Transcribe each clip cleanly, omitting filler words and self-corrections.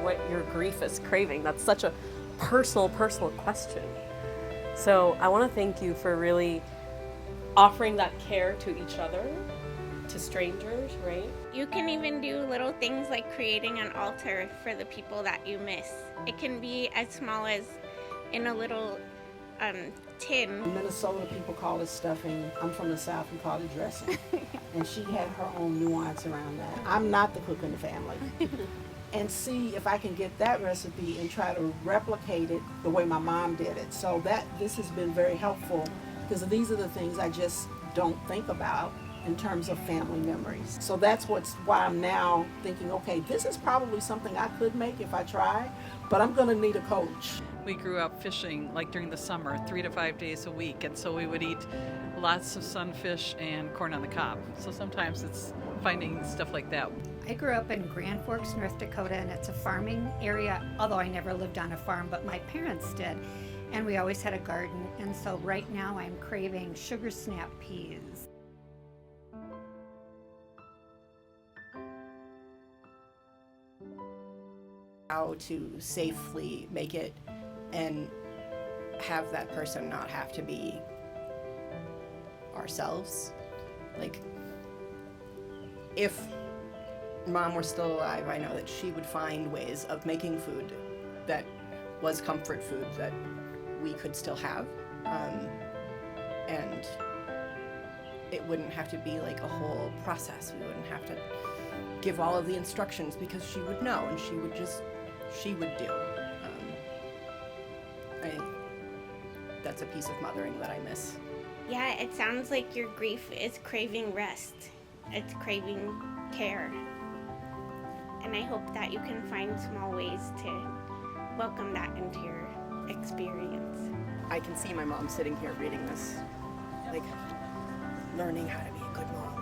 what your grief is craving. That's such a personal question. So I want to thank you for really offering that care to each other, to strangers, right? You can even do little things like creating an altar for the people that you miss. It can be as small as in a little tin. In Minnesota, people call it stuffing. I'm from the South, we call it dressing. And she had her own nuance around that. I'm not the cook in the family. And see if I can get that recipe and try to replicate it the way my mom did it. So this has been very helpful, because these are the things I just don't think about in terms of family memories. So that's why I'm now thinking, okay, this is probably something I could make if I try, but I'm gonna need a coach. We grew up fishing like during the summer, 3 to 5 days a week, and so we would eat lots of sunfish and corn on the cob. So sometimes it's finding stuff like that. I grew up in Grand Forks, North Dakota, and it's a farming area, although I never lived on a farm, but my parents did. And we always had a garden, and so right now I'm craving sugar snap peas. How to safely make it and have that person not have to be ourselves. Like, if Mom were still alive, I know that she would find ways of making food that was comfort food that we could still have. And it wouldn't have to be like a whole process. We wouldn't have to give all of the instructions, because she would know and she would do. I think that's a piece of mothering that I miss. Yeah, it sounds like your grief is craving rest. It's craving care. And I hope that you can find small ways to welcome that into your experience. I can see my mom sitting here reading this, like learning how to be a good mom.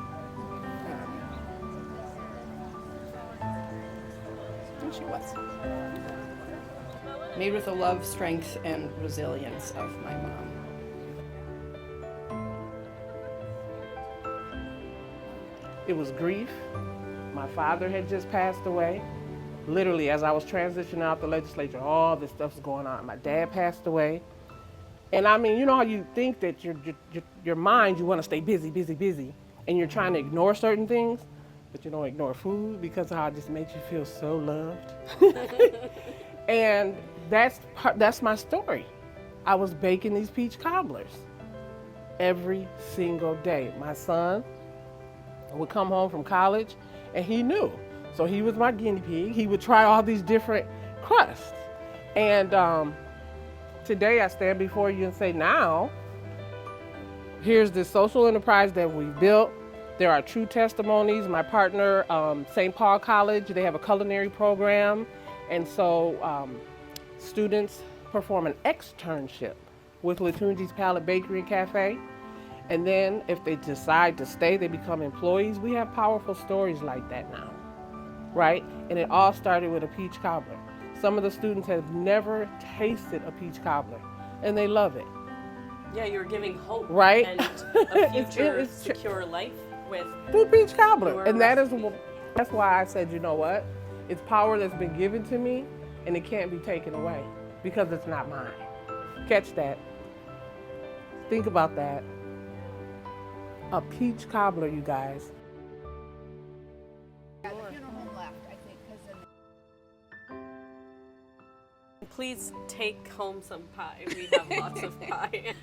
And she was. Made with the love, strength, and resilience of my mom. It was grief. My father had just passed away. Literally, as I was transitioning out the legislature, all this stuff was going on. My dad passed away. And I mean, you know how you think that your mind, you want to stay busy, and you're trying to ignore certain things, but you don't ignore food because of how it just makes you feel so loved. And that's my story. I was baking these peach cobblers every single day. My son would come home from college and he knew. So he was my guinea pig. He would try all these different crusts. And today I stand before you and say, now, here's this social enterprise that we built. There are true testimonies. My partner, St. Paul College, they have a culinary program. And so students perform an externship with Latunji's Palette Bakery and Cafe. And then if they decide to stay, they become employees. We have powerful stories like that now, right? And it all started with a peach cobbler. Some of the students have never tasted a peach cobbler, and they love it. Yeah, you're giving hope, right? And a future secure life with through peach cobbler. And that's why I said, you know what? It's power that's been given to me, and it can't be taken away because it's not mine. Catch that. Think about that. A peach cobbler, you guys. Please take home some pie. We have lots of pie.